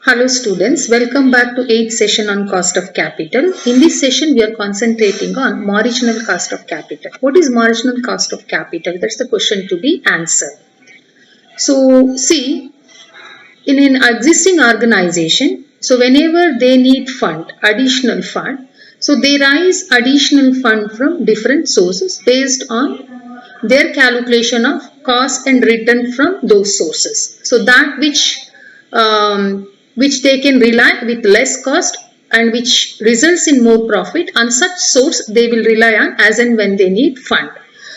Hello students, welcome back to 8th session on cost of capital. In this session we are concentrating on marginal cost of capital. What is marginal cost of capital? That's the question to be answered. So see, in an existing organization, so whenever they need fund, additional fund, so they raise additional fund from different sources based on their calculation of cost and return from those sources. So that which they can rely with less cost and which results in more profit, on such source they will rely on as and when they need fund.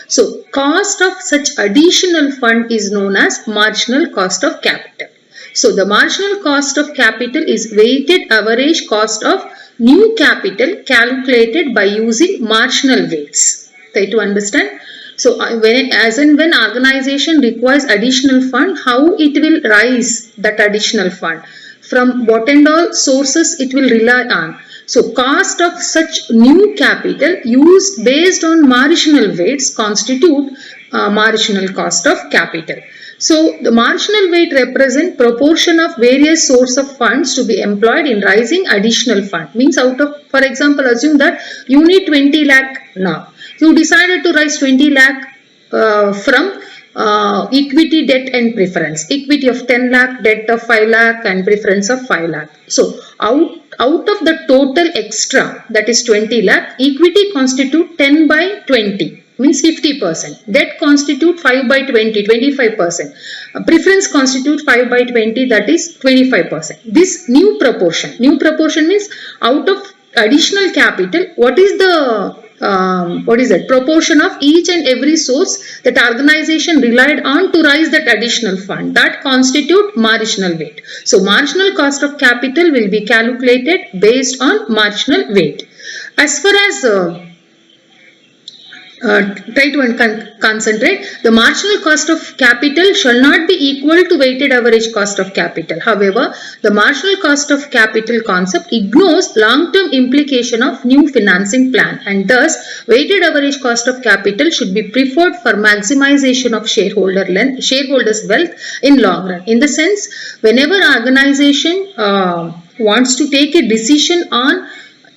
So cost of such additional fund is known as marginal cost of capital. So the marginal cost of capital is weighted average cost of new capital calculated by using marginal weights. Try to understand. So as and when organization requires additional fund, how it will raise that additional fund? From what and all sources it will rely on. So cost of such new capital used based on marginal weights constitute marginal cost of capital. So the marginal weight represent proportion of various source of funds to be employed in raising additional fund. Means out of, for example, assume that you need 20 lakh now. You decided to raise 20 lakh from equity, debt and preference. Equity of 10 lakh, debt of 5 lakh and preference of 5 lakh. So out of the total extra, that is 20 lakh, equity constitute 10 by 20, means 50%. Debt constitute 5 by 20, 25%. Preference constitute 5 by 20, that is 25%. This new proportion means out of additional capital, what is the proportion of each and every source that organization relied on to raise that additional fund, that constitute marginal weight. So marginal cost of capital will be calculated based on marginal weight. As far as try to concentrate, the marginal cost of capital shall not be equal to weighted average cost of capital. However, the marginal cost of capital concept ignores long-term implication of new financing plan, and thus weighted average cost of capital should be preferred for maximization of shareholders' wealth in long run. In the sense, whenever organization wants to take a decision on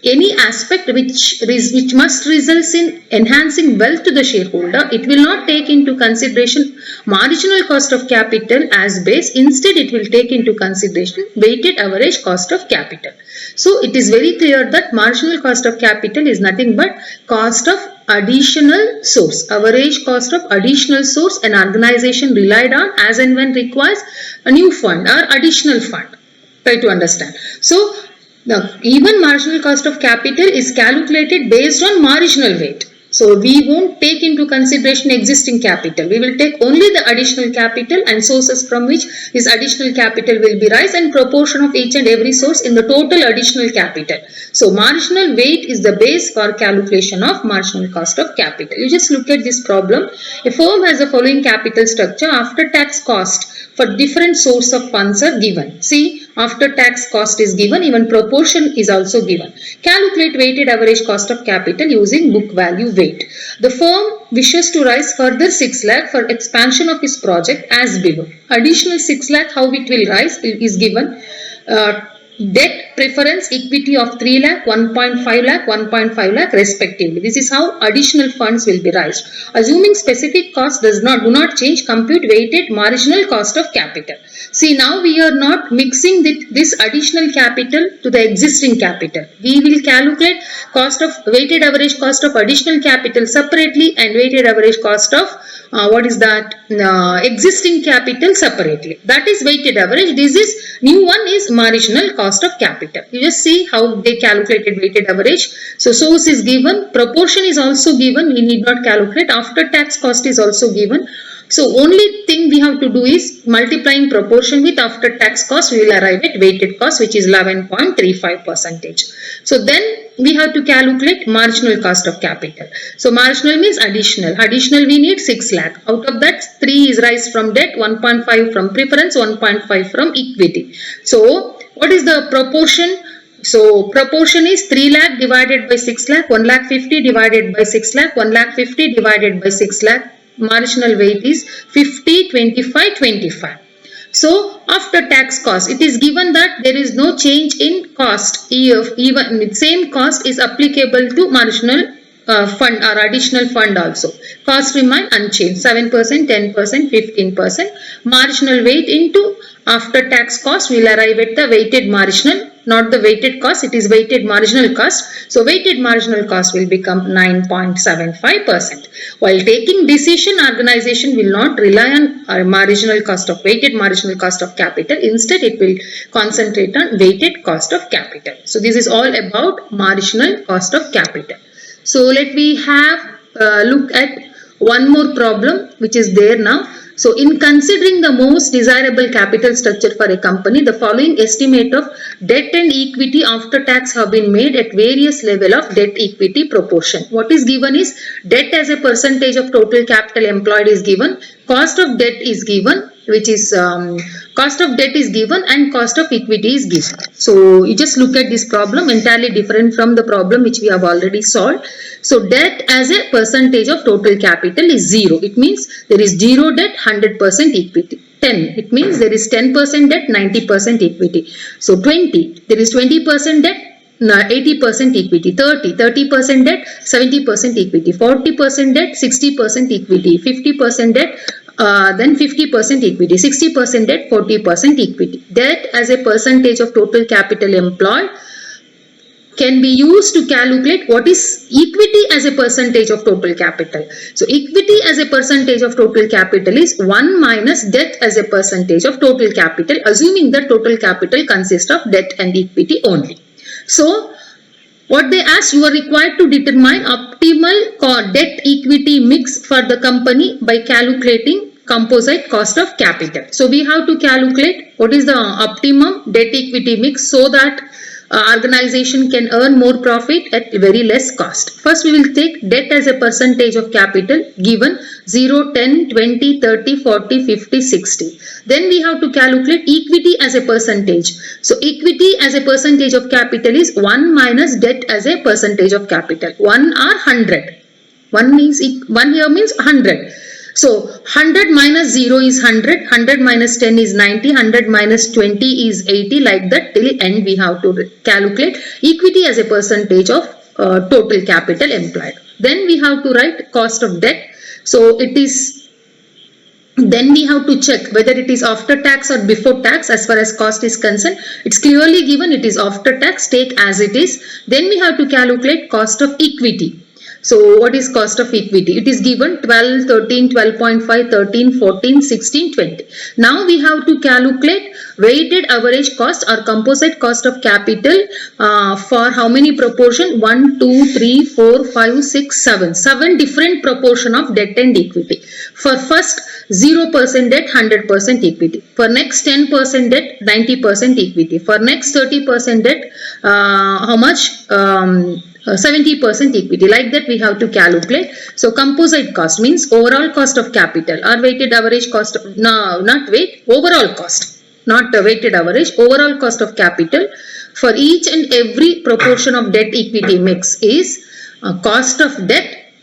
any aspect which must result in enhancing wealth to the shareholder, it will not take into consideration marginal cost of capital as base. Instead, it will take into consideration weighted average cost of capital. So, it is very clear that marginal cost of capital is nothing but cost of additional source, average cost of additional source an organization relied on as and when requires a new fund or additional fund. Try to understand. So, now, even marginal cost of capital is calculated based on marginal weight. So, we won't take into consideration existing capital. We will take only the additional capital and sources from which this additional capital will be raised and proportion of each and every source in the total additional capital. So, marginal weight is the base for calculation of marginal cost of capital. You just look at this problem. A firm has the following capital structure. After tax cost for different source of funds are given. See, after tax cost is given, even proportion is also given. Calculate weighted average cost of capital using book value weight. The firm wishes to raise further 6 lakh for expansion of its project as below. Additional 6 lakh, how it will rise is given. Debt, preference, equity of 3 lakh, 1.5 lakh, 1.5 lakh respectively. This is how additional funds will be raised. Assuming specific cost do not change, compute weighted marginal cost of capital. See, now we are not mixing this additional capital to the existing capital. We will calculate weighted average cost of additional capital separately and weighted average cost of existing capital separately. That is weighted average. This is new one is marginal cost of capital. You just see how they calculated weighted average. So source is given, proportion is also given. We need not calculate. After tax cost is also given. So only thing we have to do is multiplying proportion with after tax cost, we will arrive at weighted cost, which is 11.35%. So then we have to calculate marginal cost of capital. So marginal means additional. Additional we need 6 lakh. Out of that 3 is raised from debt, 1.5 from preference, 1.5 from equity. So what is the proportion? So proportion is 3 lakh divided by 6 lakh, 1 lakh 50 divided by 6 lakh, 1 lakh 50 divided by 6 lakh. Marginal weight is 50, 25, 25. So after tax cost, it is given that there is no change in cost. Even same cost is applicable to marginal fund or additional fund also. Cost remain unchanged, 7%, 10%, 15%. Marginal weight into after tax cost will arrive at the weighted marginal, not the weighted cost, it is weighted marginal cost. So weighted marginal cost will become 9.75%. While taking decision, organization will not rely on marginal cost of weighted marginal cost of capital. Instead, it will concentrate on weighted cost of capital. So this is all about marginal cost of capital. So let me have look at one more problem which is there now. So in considering the most desirable capital structure for a company, the following estimate of debt and equity after tax have been made at various level of debt equity proportion. What is given is debt as a percentage of total capital employed is given, cost of debt is given, which is cost of debt is given and cost of equity is given. So you just look at this problem, entirely different from the problem which we have already solved. So debt as a percentage of total capital is 0. It means there is 0 debt, 100% equity. 10, it means there is 10% debt, 90% equity. So 20, there is 20% debt, 80% equity. 30% debt, 70% equity. 40% debt, 60% equity. 50% debt, then 50% equity. 60% debt, 40% equity. Debt as a percentage of total capital employed can be used to calculate what is equity as a percentage of total capital. So equity as a percentage of total capital is 1 minus debt as a percentage of total capital, assuming that total capital consists of debt and equity only. So what they ask, you are required to determine optimal debt equity mix for the company by calculating composite cost of capital. So we have to calculate what is the optimum debt equity mix so that organization can earn more profit at very less cost. First we will take debt as a percentage of capital given 0, 10, 20, 30, 40, 50, 60. Then we have to calculate equity as a percentage. So equity as a percentage of capital is 1 minus debt as a percentage of capital. 1 or 100. 1 here means 100. So 100 minus 0 is 100, 100 minus 10 is 90, 100 minus 20 is 80, like that till end we have to calculate equity as a percentage of total capital employed. Then we have to write cost of debt. So it is, then we have to check whether it is after tax or before tax. As far as cost is concerned, it's clearly given it is after tax, take as it is. Then we have to calculate cost of equity. So what is cost of equity? It is given 12, 13, 12.5, 13, 14, 16, 20. Now we have to calculate weighted average cost or composite cost of capital for how many proportion? 1, 2, 3, 4, 5, 6, 7. 7 different proportion of debt and equity. For first 0% debt, 100% equity. For next 10% debt, 90% equity. For next 30% debt, how much? 70% equity. Like that we have to calculate. So composite cost means overall cost of capital or weighted average cost of, no, not weight, overall cost, not weighted average, overall cost of capital for each and every proportion of debt equity mix is cost of debt,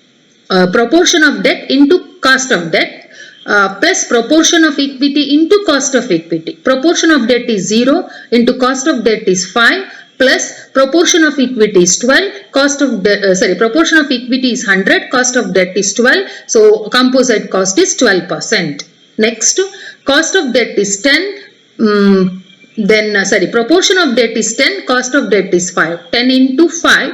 proportion of debt into cost of debt plus proportion of equity into cost of equity. Proportion of debt is 0 into cost of debt is 5 plus proportion of equity is 12, cost of debt, proportion of equity is 100, cost of debt is 12, so composite cost is 12%. Next, cost of debt is 10, proportion of debt is 10, cost of debt is 5, 10 into 5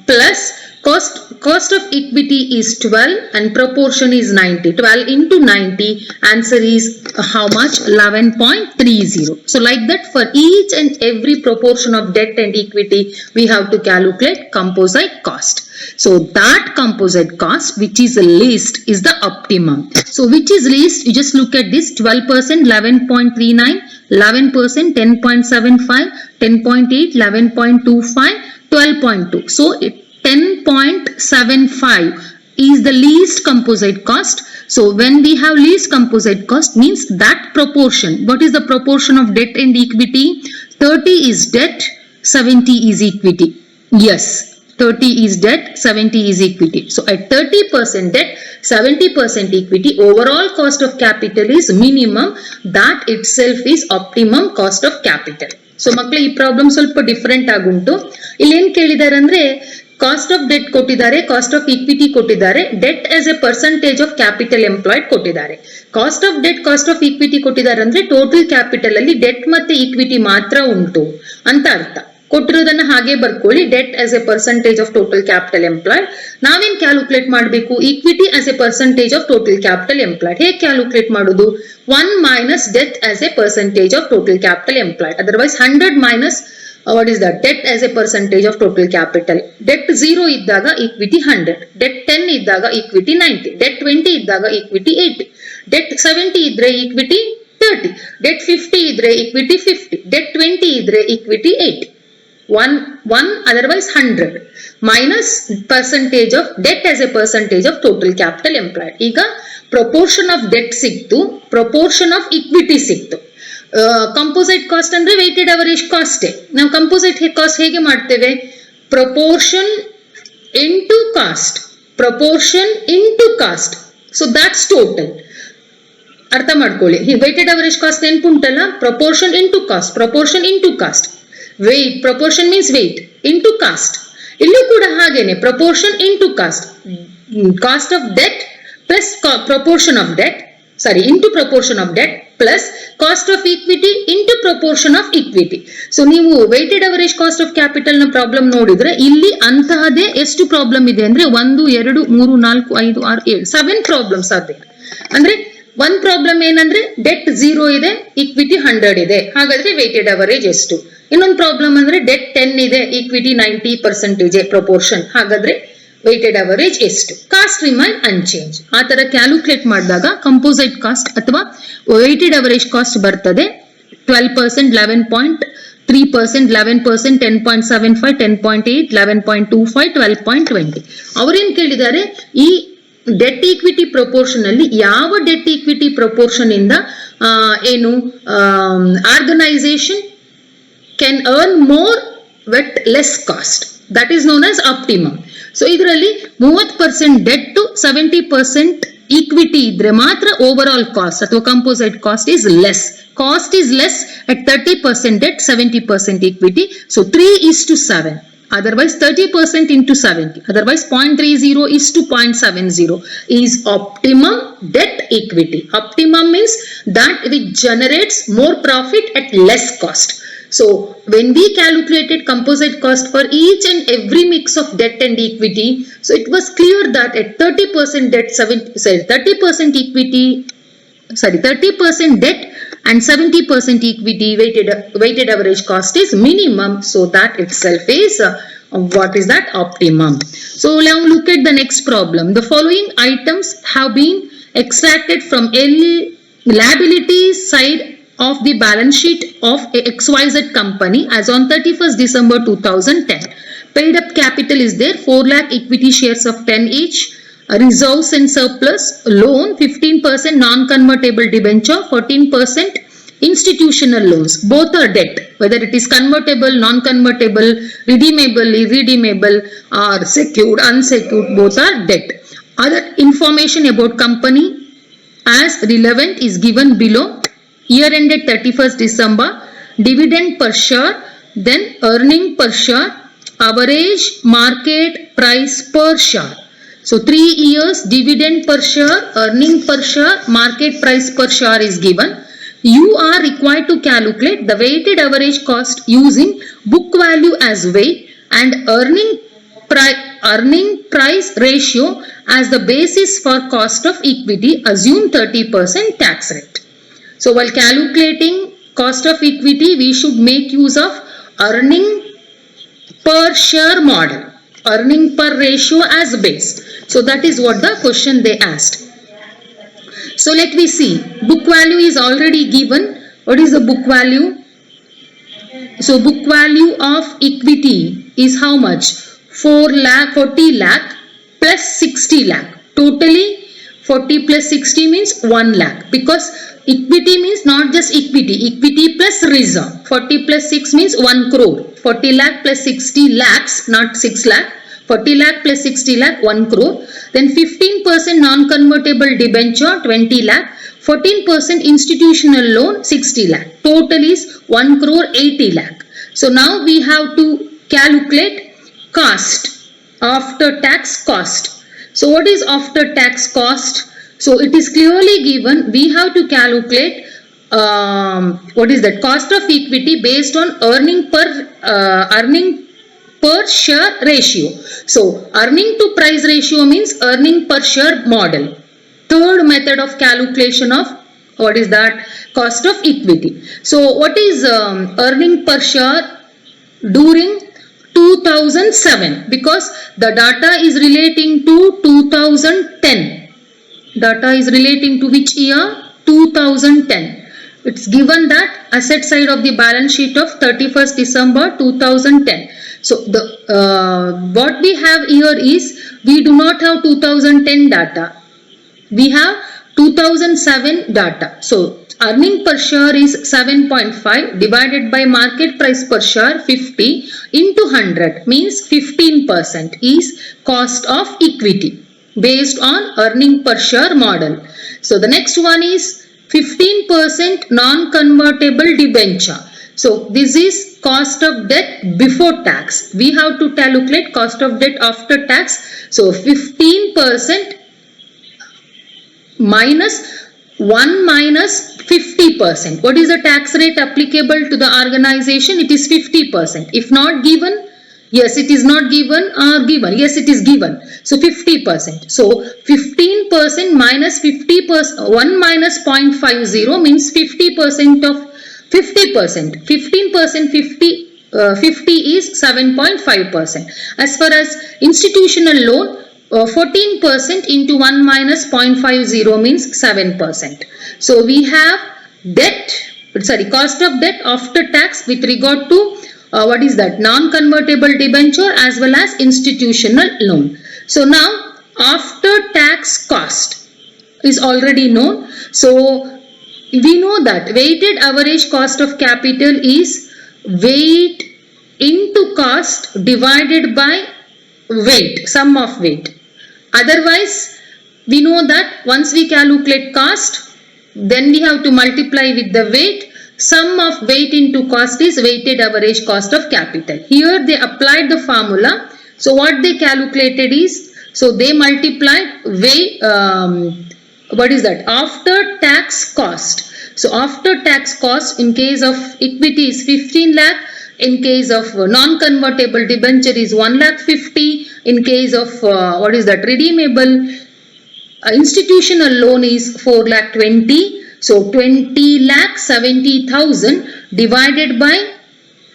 plus cost of equity is 12 and proportion is 90. 12 into 90, answer is how much? 11.30. So like that for each and every proportion of debt and equity we have to calculate composite cost. So that composite cost which is the least is the optimum. So which is least? You just look at this: 12%, 11.39, 11%, 10.75, 10.8, 11.25, 12.2. So 10.75 is the least composite cost. So when we have least composite cost means that proportion. What is the proportion of debt and equity? 30 is debt, 70 is equity. Yes. 30 is debt, 70 is equity. So at 30% debt, 70% equity, overall cost of capital is minimum. That itself is optimum cost of capital. So ಮಕ್ಕಳು ಈ problem ಸ್ವಲ್ಪ different ಆಗುಂಟು. ಇಲ್ಲಿ ಏನ್ ಕೇಳಿದ್ದಾರೆ ಅಂದ್ರೆ cost of debt ಕೊಟ್ಟಿದ್ದಾರೆ, cost of equity ಕೊಟ್ಟಿದ್ದಾರೆ, debt as a percentage of capital employed ಕೊಟ್ಟಿದ್ದಾರೆ. Cost of debt, cost of equity ಕೊಟ್ಟಿದ್ದಾರೆ ಅಂದ್ರೆ ಟೋಟಲ್ ಕ್ಯಾಪಿಟಲ್ ಅಲ್ಲಿ ಡೆಟ್ ಮತ್ತೆ ಇಕ್ವಿಟಿ ಮಾತ್ರ ಉಂಟು ಅಂತ ಅರ್ಥ. ಕೊಟ್ಟಿರೋದನ್ನ ಹಾಗೆ ಬರ್ಕೊಳ್ಳಿ, debt as a percentage of total capital employed. ನಾವೇನ್ ಕ್ಯಾಲ್ಕುಲೇಟ್ ಮಾಡಬೇಕು? Equity as a percentage of total capital employed. ಹೇಗೆ ಕ್ಯಾಲ್ಕುಲೇಟ್ ಮಾಡೋದು? 1 minus debt as a percentage of total capital employed. Otherwise 100 minus what is that? Debt as a percentage of total capital. Debt 0 ಇದ್ದಾಗ equity 100, debt 10 ಇದ್ದಾಗ equity 90, debt 20 ಇದ್ದಾಗ equity 80, debt 70 ಇದ್ರೆ equity 30, debt 50 ಇದ್ರೆ equity 50, debt 20 ಇದ್ರೆ equity 80. 1 otherwise 100 minus percentage of debt as a percentage of total capital employed. ಈಗ proportion of debt ಸಿಕ್ತು, proportion of equity ಸಿಕ್ತು. Composite cost ಅಂದ್ರೆ weighted average cost. ನಾವು composite cost ಹೇಗೆ ಮಾಡ್ತೇವೆ? Proportion into cost, proportion into cost. So that's total. ಅರ್ಥ ಮಾಡ್ಕೊಳ್ಳಿ. Weighted average cost ನೆನ್ಪುಂಟಲ್ಲ, proportion into cost, proportion into cost. weight, proportion means weight into cost. ಇಲ್ಲೂ ಕೂಡ ಹಾಗೇನೆ, proportion into cost, cost of debt plus proportion of debt, into proportion of debt plus cost of equity into proportion of equity. So ನೀವು weighted average cost of capital ನ problem ನೋಡಿದ್ರೆ ಇಲ್ಲಿ ಅಂತಹದೇ ಎಷ್ಟು problem ಇದೆ ಅಂದ್ರೆ 1 2 3 4 5 6 7 7 ಪ್ರಾಬ್ಲಮ್ಸ್ ಸಾಧ್ಯ. ಅಂದ್ರೆ ಒಂದ್ ಪ್ರಾಬ್ಲಮ್ ಏನಂದ್ರೆ ಡೆಟ್ 0 ಇದೆ, ಇಕ್ವಿಟಿ 100 ಇದೆ, ಹಾಗಾದ್ರೆ ವೆಯ್ಟೆಡ್ ಅವರೇಜ್ ಎಷ್ಟು? ಇನ್ನೊಂದು ಪ್ರಾಬ್ಲಮ್ ಅಂದ್ರೆ ಡೆಟ್ 10 ಇದೆ, ಇಕ್ವಿಟಿ 90% ಪ್ರಪೋರ್ಷನ್, ಹಾಗಾದ್ರೆ ವೆಯ್ಟೆಡ್ ಅವರೇಜ್ ಎಷ್ಟು? Cost remain unchanged. ಆ ತರ ಕ್ಯಾಲ್ಕುಲೇಟ್ ಮಾಡಿದಾಗ ಕಂಪೋಸಿಟ್ ಕಾಸ್ಟ್ ಅಥವಾ ವೆಯ್ಟೆಡ್ ಅವರೇಜ್ ಕಾಸ್ಟ್ ಬರ್ತದೆ 12%, 11.3%, 11%, 10.75, 10.8, 11.25, 12.20. ಅವ್ರೇನ್ ಕೇಳಿದ್ದಾರೆ, ಈ ಡೆಟ್ ಈಕ್ವಿಟಿ ಪ್ರಪೋರ್ಷನ್ ಅಲ್ಲಿ ಯಾವ ಡೆಟ್ ಈಕ್ವಿಟಿ ಪ್ರಪೋರ್ಷನ್ ಇಂದ ಏನು organisation can earn more with less cost, that is known as optimum. So ಇದರಲ್ಲಿ 30% debt to 70% equity ಇದ್ರೆ ಮಾತ್ರ overall cost ಅಥವಾ composite cost is less. Cost is less at 30% debt, 70% equity. So 3:7. Otherwise 30% into 70. Otherwise 0.30 is to 0.70 is optimum debt equity. Optimum means that which generates more profit at less cost. So when we calculated composite cost for each and every mix of debt and equity, so it was clear that at 30% debt, 30% equity, 30% debt and 70% equity, weighted average cost is minimum. So that itself is what is that? Optimum. So now look at the next problem. The following items have been extracted from liabilities side of the balance sheet of a XYZ company as on 31st December 2010. Paid up capital is there, 4 lakh equity shares of 10 each, reserves and surplus, loan 15%, non-convertible debenture 14%, institutional loans. Both are debt, whether it is convertible, non-convertible, redeemable, irredeemable, or secured, unsecured, both are debt. Other information about company as relevant is given below. Year ended 31st December, dividend per share, then earning per share, average market price per share. So 3 years dividend per share, earning per share, market price per share is given. You are required to calculate the weighted average cost using book value as weight and earning price ratio as the basis for cost of equity. Assume 30% tax rate. So while calculating cost of equity, we should make use of earning per share model, earning per ratio as base. So that is what the question they asked. So let me see, book value is already given. What is the book value? So book value of equity is how much? 40 lakh plus 60 lakh. Totally 40 plus 60 means 1 lakh, because equity means not just equity, equity plus reserve. 40 plus 6 means 1 crore. 40 lakh plus 60 lakhs, not 6 lakh. 40 lakh plus 60 lakh, 1 crore. Then 15% non-convertible debenture, 20 lakh. 14% institutional loan, 60 lakh. Total is 1 crore 80 lakh. So now we have to calculate cost, after tax cost. So what is after tax cost? So it is clearly given. We have to calculate what is that, cost of equity based on earning per share ratio. So earning to price ratio means earning per share model. Third method of calculation of what is that, cost of equity. So what is earning per share during 2007, because the data is relating to 2010. Data is relating to which year? 2010. It's given that asset side of the balance sheet of 31st December 2010. So the what we have here is, we do not have 2010 data. We have 2007 data. So earning per share is 7.5 divided by market price per share 50 into 100 means 15% is cost of equity based on earning per share model. So the next one is 15% non-convertible debenture. So this is cost of debt before tax. We have to calculate cost of debt after tax. So 15% minus 1 minus 50%. What is the tax rate applicable to the organization? It is 50%. If not given, yes, it is not given, or given, yes, it is given. So 50%. So 15% minus 50%, 1 minus 0.50 means 50% of 50%. 15% 50 is 7.5%. As far as institutional loan, 14% into 1 minus 0.50 means 7%. So we have cost of debt after tax with regard to what is that, non-convertible debenture as well as institutional loan. So now after tax cost is already known. So we know that weighted average cost of capital is weight into cost divided by weight, sum of weight. Otherwise, we know that once we calculate cost, then we have to multiply with the weight. Sum of weight into cost is weighted average cost of capital. Here they applied the formula. So what they calculated is, so they multiplied weight, what is that, after tax cost. So after tax cost in case of equity is 15 lakh. In case of non-convertible debenture is 1 lakh 50. In case of what is that, redeemable institutional loan is 4 lakh 20. So 20 lakh 70,000 divided by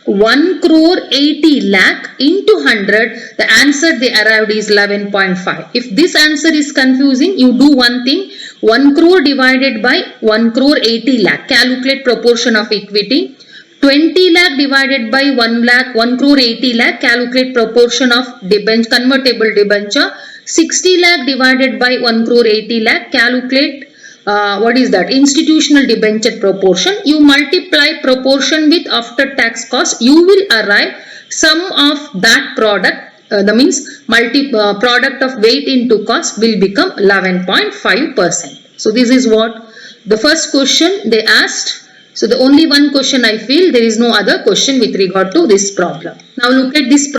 1 crore 80 lakh into 100. The answer they arrived is 11.5. If this answer is confusing, you do one thing. 1 crore divided by 1 crore 80 lakh. Calculate proportion of equity. 20 lakh divided by 1 lakh, 1 crore 80 lakh, calculate proportion of convertible debenture. 60 lakh divided by 1 crore 80 lakh, calculate what is that, institutional debenture proportion. You multiply proportion with after tax cost, you will arrive sum of that product, that means product of weight into cost will become 11.5%. So this is what the first question they asked. So the only one question I feel, there is no other question with regard to this problem. Now look at this problem.